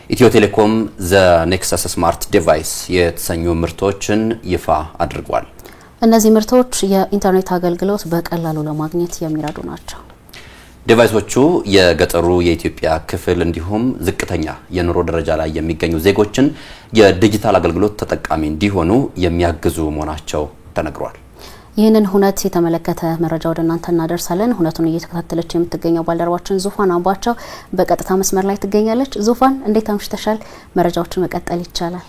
ኢትዮ ቴሌኮም ዘ ኔክሰስ ስማርት ዲቫይስ የተሰኙ ምርቶችን ይፋ አድርጓል። እነዚህ ምርቶች የኢንተርኔት አገልግሎት በቀላሉ ለማግኘት የሚረዱ ናቸው። ዲቫይሶቹ የገጠሩ የኢትዮጵያ ክፍል እንዲሁም ዝቅተኛ የኑሮ ደረጃ ላይ የሚገኙ ዜጎችን የዲጂታል አገልግሎት ተጠቃሚ እንዲሆኑ የሚያግዙ መሆናቸው ተነግሯል። ይህንን ሁነት የተመለከተ መረጃ ወደ እናንተ እናደርሳለን። ሁነቱን እየተከታተለች የምትገኘው ባልደረባችን ዙፋን አምባቸው በቀጥታ መስመር ላይ ትገኛለች። ዙፋን እንዴት አምሽተሻል? መረጃዎችን መቀጠል ይቻላል?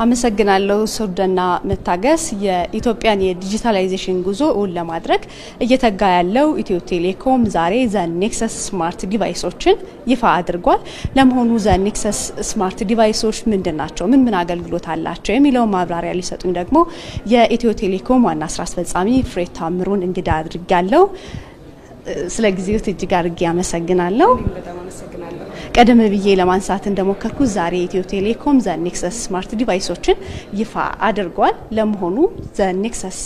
አመሰግናለሁ ሶደና መታገስ። የኢትዮጵያን የዲጂታላይዜሽን ጉዞ ለማድረግ እየተጋ ያለው ኢትዮ ቴሌኮም ዛሬ ዘ ኔክሰስ ስማርት ዲቫይሶችን ይፋ አድርጓል። ለመሆኑ ዘ ኔክሰስ ስማርት ዲቫይሶች ምንድናቸው? ምን አገልግሎት አላቸው? የሚለው ማብራሪያ ሊሰጡኝ ደግሞ የኢትዮ ቴሌኮም ዋና ስራ አስፈጻሚ ፍሬድ ታምሩን እንግዳ አድርጋለሁ። ስለ ጊዜው እጅግ አድርጌ አመሰግናለሁ። ቀደም ብዬ ለማንሳት እንደሞከርኩ ዛሬ ኢትዮ ቴሌኮም ዘ ኔክሰስ ስማርት ዲቫይሶችን ይፋ አድርጓል። ለመሆኑ ዘ ኔክሰስ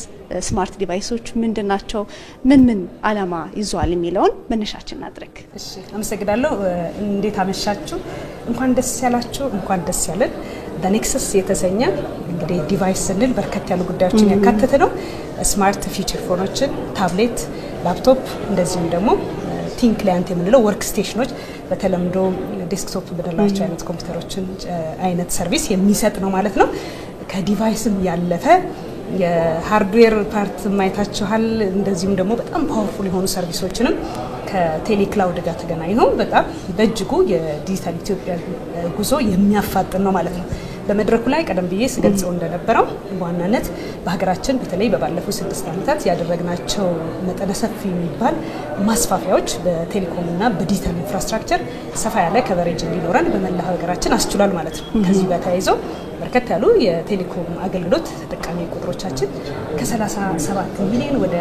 ስማርት ዲቫይሶች ምንድናቸው? ምን አላማ ይዟል የሚለውን መነሻችን እናድርግ። እሺ አመሰግናለሁ። እንዴት አመሻችሁ? እንኳን ደስ ያላችሁ፣ እንኳን ደስ ያለን። ዘ ኔክሰስ የተሰኘ እንግዲህ ዲቫይስ ስንል በርከት ያሉ ጉዳዮችን ያካተተ ነው። ስማርት ፊቸር ፎኖችን፣ ታብሌት፣ ላፕቶፕ እንደዚሁም ደግሞ ቲንክ ክላይንት የምንለው ወርክ ስቴሽኖች በተለምዶ ዴስክቶፕ በደላቸው አይነት ኮምፒውተሮችን አይነት ሰርቪስ የሚሰጥ ነው ማለት ነው። ከዲቫይስም ያለፈ የሃርድዌር ፓርት ማይታችኋል። እንደዚሁም ደግሞ በጣም ፓወርፉል የሆኑ ሰርቪሶችንም ከቴሌክላውድ ጋር ተገናኝተው በጣም በእጅጉ የዲጂታል ኢትዮጵያ ጉዞ የሚያፋጥን ነው ማለት ነው። በመድረኩ ላይ ቀደም ብዬ ስገልጸው እንደነበረው በዋናነት በሀገራችን በተለይ በባለፉት 6 ዓመታት ያደረግናቸው መጠነ ሰፊ የሚባል ማስፋፊያዎች በቴሌኮምና በዲጂታል ኢንፍራስትራክቸር ሰፋ ያለ ከቨሬጅ እንዲኖረን በመላ ሀገራችን አስችሏል ማለት ነው። ከዚህ ጋር ተያይዘው በርከት ያሉ የቴሌኮም አገልግሎት ተጠቃሚ ቁጥሮቻችን ከ37 ሚሊዮን ወደ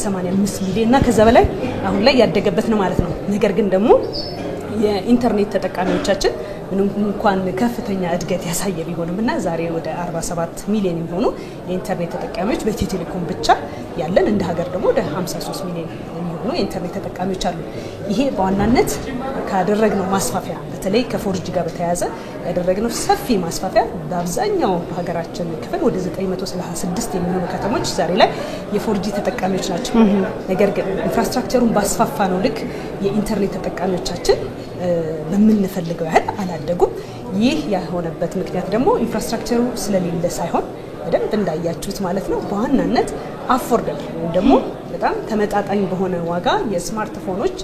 85 ሚሊዮን እና ከዛ በላይ አሁን ላይ ያደገበት ነው ማለት ነው። ነገር ግን ደግሞ የኢንተርኔት ተጠቃሚዎቻችን ምንም እንኳን ከፍተኛ እድገት ያሳየ ቢሆንምና ዛሬ ወደ 47 ሚሊዮን የሚሆኑ የኢንተርኔት ተጠቃሚዎች በኢትዮ ቴሌኮም ብቻ ያለን እንደ ሀገር ደግሞ ወደ 53 ሚሊዮን የሚሆኑ የኢንተርኔት ተጠቃሚዎች አሉ። ይሄ በዋናነት ካደረግነው ማስፋፊያ በተለይ ከፎርጂ ጋር በተያያዘ ያደረግነው ሰፊ ማስፋፊያ በአብዛኛው ሀገራችን ክፍል ወደ 936 የሚሆኑ ከተሞች ዛሬ ላይ የፎርጂ ተጠቃሚዎች ናቸው። ነገር ግን ኢንፍራስትራክቸሩን ባስፋፋ ነው ልክ የኢንተርኔት ተጠቃሚዎቻችን በምንፈልገው ያህል አላደጉም። ይህ የሆነበት ምክንያት ደግሞ ኢንፍራስትራክቸሩ ስለሌለ ሳይሆን በደንብ እንዳያችሁት ማለት ነው በዋናነት አፎርደብል ወይም ደግሞ በጣም ተመጣጣኝ በሆነ ዋጋ የስማርትፎኖች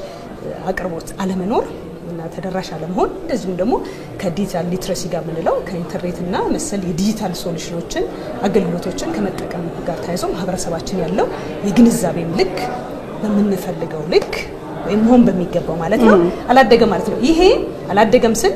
አቅርቦት አለመኖር እና ተደራሽ አለመሆን እንደዚሁም ደግሞ ከዲጂታል ሊትረሲ ጋር ምንለው ከኢንተርኔትና መሰል የዲጂታል ሶሉሽኖችን አገልግሎቶችን ከመጠቀም ጋር ተያይዞ ማህበረሰባችን ያለው የግንዛቤም ልክ በምንፈልገው ልክ ወይም መሆን በሚገባው ማለት ነው አላደገም ማለት ነው። ይሄ አላደገም ስል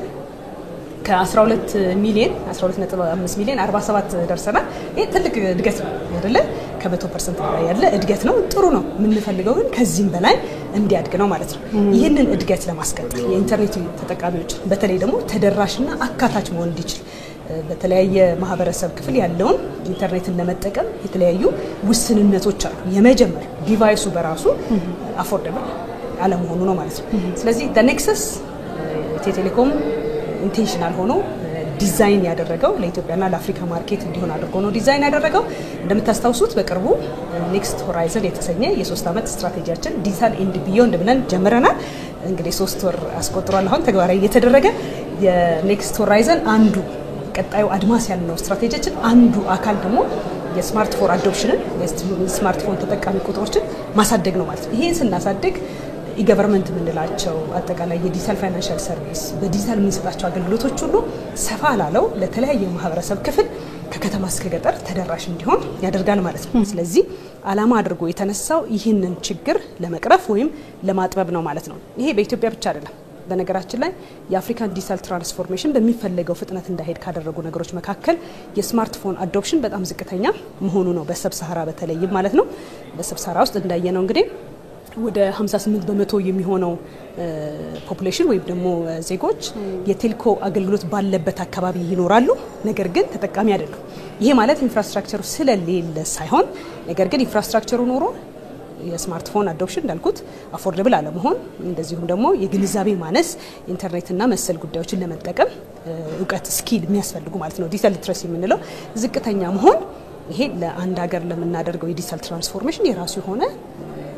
ከ12 ሚሊዮን 12.5 ሚሊዮን 47 ደርሰናል። ይሄ ትልቅ እድገት ነው አይደለ? ከ100% በላይ ያለ እድገት ነው። ጥሩ ነው። የምንፈልገው ግን ከዚህም በላይ እንዲያድግ ነው ማለት ነው። ይህንን እድገት ለማስቀጠል የኢንተርኔት ተጠቃሚዎች በተለይ ደግሞ ተደራሽና አካታች መሆን እንዲችል በተለያየ ማህበረሰብ ክፍል ያለውን ኢንተርኔትን ለመጠቀም የተለያዩ ውስንነቶች አሉ። የመጀመሪያው ዲቫይሱ በራሱ አፎርደብል አለመሆኑ ነው ማለት ነው። ስለዚህ ዘ ኔክሰስ ኢትዮ ቴሌኮም ኢንቴንሽናል ሆኖ ዲዛይን ያደረገው ለኢትዮጵያና ለአፍሪካ ማርኬት እንዲሆን አድርጎ ነው ዲዛይን ያደረገው። እንደምታስታውሱት በቅርቡ ኔክስት ሆራይዘን የተሰኘ የ3 ዓመት ስትራቴጂያችን ዲጂታል ኤንድ ቢዮንድ ብለን ጀምረናል። እንግዲህ 3 ወር አስቆጥሯል። አሁን ተግባራዊ እየተደረገ የኔክስት ሆራይዘን አንዱ ቀጣዩ አድማስ ያለው ስትራቴጂያችን አንዱ አካል ደግሞ የስማርትፎን አዶፕሽንን የስማርትፎን ተጠቃሚ ቁጥሮችን ማሳደግ ነው ማለት ነው። ይሄን ስናሳደግ ኢገቨርመንት ምንላቸው አጠቃላይ የዲጂታል ፋይናንሻል ሰርቪስ በዲጂታል የምንሰጣቸው አገልግሎቶች ሁሉ ሰፋ ላለው ለተለያየ ማህበረሰብ ክፍል ከከተማ እስከ ገጠር ተደራሽ እንዲሆን ያደርጋል ማለት ነው። ስለዚህ አላማ አድርጎ የተነሳው ይህንን ችግር ለመቅረፍ ወይም ለማጥበብ ነው ማለት ነው። ይሄ በኢትዮጵያ ብቻ አይደለም። በነገራችን ላይ የአፍሪካን ዲጂታል ትራንስፎርሜሽን በሚፈልገው ፍጥነት እንዳይሄድ ካደረጉ ነገሮች መካከል የስማርትፎን አዶፕሽን በጣም ዝቅተኛ መሆኑ ነው። በሰብሳሃራ በተለይም ማለት ነው። በሰብሳሃራ ውስጥ እንዳየነው እንግዲህ ወደ 58% የሚሆነው ፖፑሌሽን ወይም ደግሞ ዜጎች የቴሌኮ አገልግሎት ባለበት አካባቢ ይኖራሉ፣ ነገር ግን ተጠቃሚ አይደሉም። ይሄ ማለት ኢንፍራስትራክቸሩ ስለሌለ ሳይሆን ነገር ግን ኢንፍራስትራክቸሩ ኖሮ የስማርትፎን አዶፕሽን እንዳልኩት አፎርደብል አለመሆን እንደዚሁም ደግሞ የግንዛቤ ማነስ ኢንተርኔትና መሰል ጉዳዮችን ለመጠቀም እውቀት ስኪል የሚያስፈልጉ ማለት ነው ዲጂታል ሊትረሲ የምንለው ዝቅተኛ መሆን ይሄ ለአንድ ሀገር ለምናደርገው የዲጂታል ትራንስፎርሜሽን የራሱ የሆነ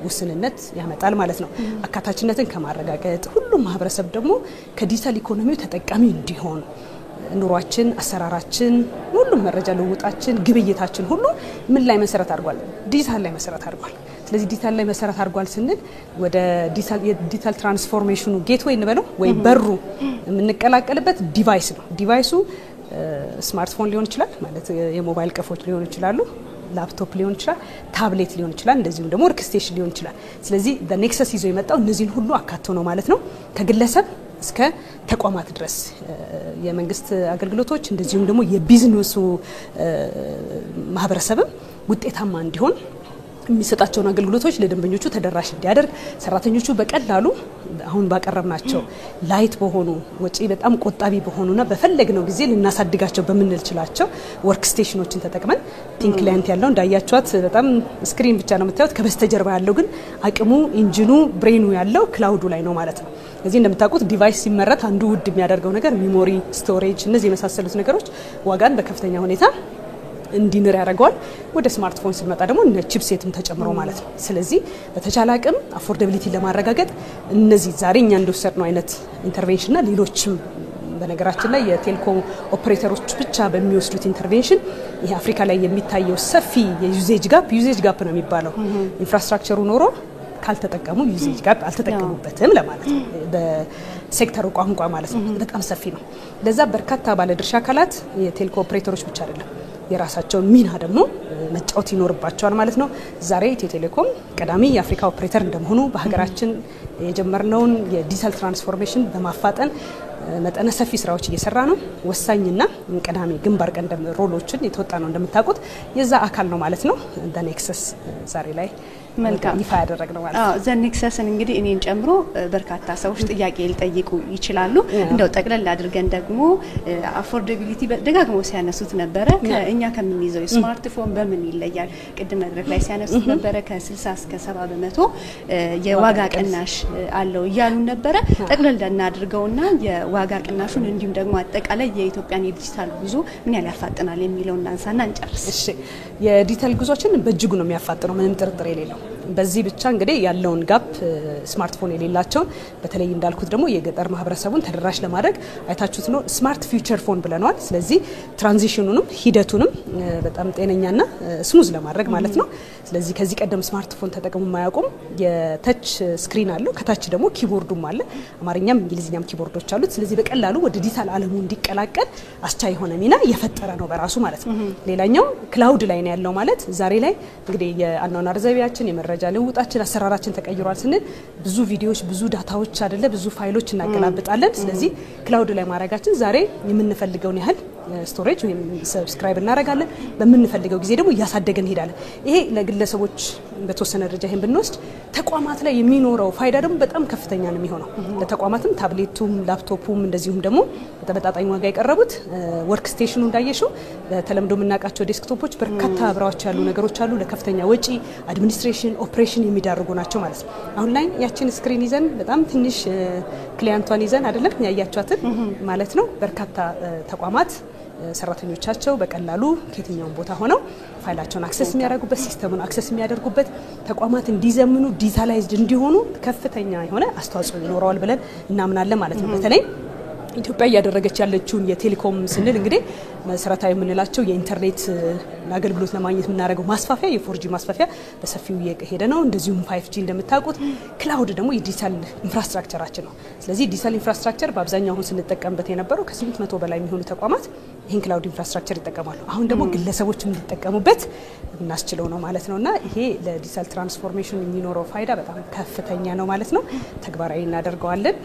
ውስንነት ያመጣል ማለት ነው። አካታችነትን ከማረጋገጥ ሁሉም ማህበረሰብ ደግሞ ከዲጂታል ኢኮኖሚው ተጠቃሚ እንዲሆን ኑሯችን፣ አሰራራችን፣ ሁሉም መረጃ ልውውጣችን፣ ግብይታችን ሁሉ ምን ላይ መሰረት አድርጓል? ዲጂታል ላይ መሰረት አድርጓል። ስለዚህ ዲጂታል ላይ መሰረት አድርጓል ስንል ወደ ዲጂታል ትራንስፎርሜሽኑ ጌትዌይ እንበለው ወይ በሩ የምንቀላቀልበት ዲቫይስ ነው። ዲቫይሱ ስማርትፎን ሊሆን ይችላል ማለት የሞባይል ቀፎች ሊሆኑ ይችላሉ፣ ላፕቶፕ ሊሆን ይችላል፣ ታብሌት ሊሆን ይችላል፣ እንደዚሁም ደግሞ ወርክስቴሽን ሊሆን ይችላል። ስለዚህ በኔክሰስ ይዞ የመጣው እነዚህን ሁሉ አካቶ ነው ማለት ነው። ከግለሰብ እስከ ተቋማት ድረስ የመንግስት አገልግሎቶች እንደዚሁም ደግሞ የቢዝነሱ ማህበረሰብም ውጤታማ እንዲሆን የሚሰጣቸውን አገልግሎቶች ለደንበኞቹ ተደራሽ እንዲያደርግ ሰራተኞቹ በቀላሉ አሁን ባቀረብናቸው ላይት በሆኑ ወጪ በጣም ቆጣቢ በሆኑና በፈለግነው ጊዜ ልናሳድጋቸው በምንችላቸው ወርክ ስቴሽኖችን ተጠቅመን ቲንክ ክላይንት ያለው እንዳያችኋት በጣም ስክሪን ብቻ ነው የምታዩት። ከበስተጀርባ ያለው ግን አቅሙ ኢንጂኑ ብሬኑ ያለው ክላውዱ ላይ ነው ማለት ነው። እዚህ እንደምታውቁት ዲቫይስ ሲመረት አንዱ ውድ የሚያደርገው ነገር ሚሞሪ፣ ስቶሬጅ እነዚህ የመሳሰሉት ነገሮች ዋጋን በከፍተኛ ሁኔታ እንዲንር ያደርገዋል። ወደ ስማርትፎን ሲመጣ ደግሞ እነ ቺፕሴትም ተጨምሮ ማለት ነው። ስለዚህ በተቻለ አቅም አፎርዳቢሊቲ ለማረጋገጥ እነዚህ ዛሬ እኛ እንደወሰድነው አይነት ኢንተርቬንሽንና ሌሎችም በነገራችን ላይ የቴሌኮም ኦፕሬተሮች ብቻ በሚወስዱት ኢንተርቬንሽን ይሄ አፍሪካ ላይ የሚታየው ሰፊ የዩዜጅ ጋፕ ነው የሚባለው ኢንፍራስትራክቸሩ ኖሮ ካልተጠቀሙ ዩዜጅ ጋፕ አልተጠቀሙበትም ለማለት ነው። በሴክተሩ ቋንቋ ማለት ነው። በጣም ሰፊ ነው። ለዛ በርካታ ባለድርሻ አካላት የቴሌኮም ኦፕሬተሮች ብቻ አይደለም የራሳቸውን ሚና ደግሞ መጫወት ይኖርባቸዋል ማለት ነው። ዛሬ ኢትዮ ቴሌኮም ቀዳሚ የአፍሪካ ኦፕሬተር እንደመሆኑ በሀገራችን የጀመርነውን የዲጂታል ትራንስፎርሜሽን በማፋጠን መጠነ ሰፊ ስራዎች እየሰራ ነው። ወሳኝና ቀዳሚ ግንባር ቀደም ሮሎችን የተወጣ ነው እንደምታውቁት የዛ አካል ነው ማለት ነው። ኔክሰስ ዛሬ ላይ መልካም ይፋ ያደረግነው ማለት ነው። ዘኔክሰስን እንግዲህ እኔን ጨምሮ በርካታ ሰዎች ጥያቄ ሊጠይቁ ይችላሉ። እንደው ጠቅለል አድርገን ደግሞ አፎርዳቢሊቲ ደጋግመው ሲያነሱት ነበረ። ከእኛ ከምንይዘው ስማርትፎን በምን ይለያል? ቅድም መድረክ ላይ ሲያነሱት ነበረ ከ60 እስከ 70% የዋጋ ቅናሽ አለው እያሉ ነበረ። ጠቅለል እናድርገውና የዋጋ ቅናሹን እንዲሁም ደግሞ አጠቃላይ የኢትዮጵያን የዲጂታል ጉዞ ምን ያህል ያፋጥናል የሚለውን እናንሳና እንጨርስ። እሺ፣ የዲጂታል ጉዞችን በእጅጉ ነው የሚያፋጥነው ምንም ጥርጥር የሌለው። በዚህ ብቻ እንግዲህ ያለውን ጋፕ ስማርትፎን የሌላቸው በተለይ እንዳልኩት ደግሞ የገጠር ማህበረሰቡን ተደራሽ ለማድረግ አይታችሁት ነው ስማርት ፊውቸር ፎን ብለናል። ስለዚህ ትራንዚሽኑንም ሂደቱንም በጣም ጤነኛና ስሙዝ ለማድረግ ማለት ነው። ስለዚህ ከዚህ ቀደም ስማርትፎን ተጠቅሙ ማያውቁም የተች ስክሪን አለው፣ ከታች ደግሞ ኪቦርዱም አለ፣ አማርኛም እንግሊዝኛም ኪቦርዶች አሉት። ስለዚህ በቀላሉ ወደ ዲጂታል ዓለሙ እንዲቀላቀል አስቻይ የሆነ ሚና የፈጠረ ነው በራሱ ማለት ነው። ሌላኛው ክላውድ ላይ ነው ያለው ማለት ዛሬ ላይ እንግዲህ የአኗኗር ዘይቤያችን የመረጃ ልውውጣችን አሰራራችን ተቀይሯል ስንል ብዙ ቪዲዮዎች ብዙ ዳታዎች አይደለ ብዙ ፋይሎች እናገላብጣለን። ስለዚህ ክላውድ ላይ ማድረጋችን ዛሬ የምንፈልገውን ያህል ስቶሬጅ ወይም ሰብስክራይብ እናደርጋለን። በምንፈልገው ጊዜ ደግሞ እያሳደገን እንሄዳለን። ይሄ ለግለሰቦች በተወሰነ ደረጃ ይሄን ብንወስድ ተቋማት ላይ የሚኖረው ፋይዳ ደግሞ በጣም ከፍተኛ ነው የሚሆነው። ለተቋማትም ታብሌቱም ላፕቶፑም እንደዚሁም ደግሞ በተመጣጣኝ ዋጋ የቀረቡት ወርክ ስቴሽኑ እንዳየሽው በተለምዶ የምናውቃቸው ዴስክቶፖች በርካታ አብራዎች ያሉ ነገሮች አሉ። ለከፍተኛ ወጪ አድሚኒስትሬሽን ኦፕሬሽን የሚዳርጉ ናቸው ማለት ነው። አሁን ላይ ያችን ስክሪን ይዘን በጣም ትንሽ ክሊያንቷን ይዘን አይደለም ያያቻትን ማለት ነው። በርካታ ተቋማት ሰራተኞቻቸው በቀላሉ ከየትኛውም ቦታ ሆነው ፋይላቸውን አክሰስ የሚያደርጉበት ሲስተሙን አክሰስ የሚያደርጉበት ተቋማት እንዲዘምኑ ዲጂታላይዝድ እንዲሆኑ ከፍተኛ የሆነ አስተዋጽኦ ይኖረዋል ብለን እናምናለን ማለት ነው። በተለይ ኢትዮጵያ እያደረገች ያለችውን የቴሌኮም ስንል እንግዲህ መሰረታዊ የምንላቸው የኢንተርኔት አገልግሎት ለማግኘት የምናደርገው ማስፋፊያ የፎርጂ ማስፋፊያ በሰፊው እየሄደ ነው። እንደዚሁም 5G እንደምታውቁት ክላውድ ደግሞ የዲጂታል ኢንፍራስትራክቸራችን ነው። ስለዚህ ዲጂታል ኢንፍራስትራክቸር በአብዛኛው አሁን ስንጠቀምበት የነበረው ከ800 በላይ የሚሆኑ ተቋማት ይህን ክላውድ ኢንፍራስትራክቸር ይጠቀማሉ። አሁን ደግሞ ግለሰቦች እንዲጠቀሙበት እናስችለው ነው ማለት ነውና ይሄ ለዲጂታል ትራንስፎርሜሽን የሚኖረው ፋይዳ በጣም ከፍተኛ ነው ማለት ነው። ተግባራዊ እናደርገዋለን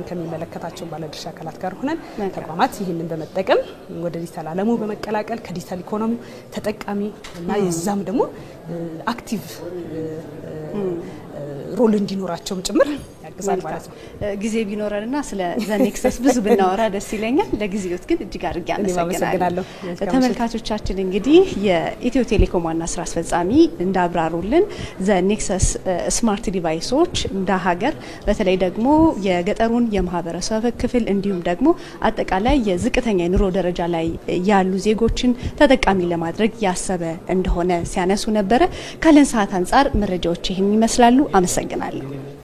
ከሚመለከታቸው ባለድርሻ አካላት ጋር ሆነን ተቋማት ይህንን በመጠቀም ወደ ዲጂታል ዓለሙ በመቀላቀል ከዲጂታል ኢኮኖሚ ተጠቃሚ እና የዛም ደግሞ አክቲቭ ሮል እንዲኖራቸውም ጭምር ያግዛል ማለት ነው። ጊዜ ቢኖረንና ስለ ዘኔክሰስ ብዙ ብናወራ ደስ ይለኛል። ለጊዜውት ግን እጅግ አድርጌ አመሰግናለሁ። ተመልካቾቻችን እንግዲህ የኢትዮ ቴሌኮም ዋና ስራ አስፈጻሚ እንዳብራሩልን ዘኔክሰስ ስማርት ዲቫይሶች እንደ ሀገር በተለይ ደግሞ የገጠሩን የማህበረሰብ ክፍል እንዲሁም ደግሞ አጠቃላይ የዝቅተኛ የኑሮ ደረጃ ላይ ያሉ ዜጎችን ተጠቃሚ ለማድረግ ያሰበ እንደሆነ ሲያነሱ ነበረ። ካለን ሰዓት አንፃር መረጃዎች ይህን ይመስላሉ። አመሰግናለሁ።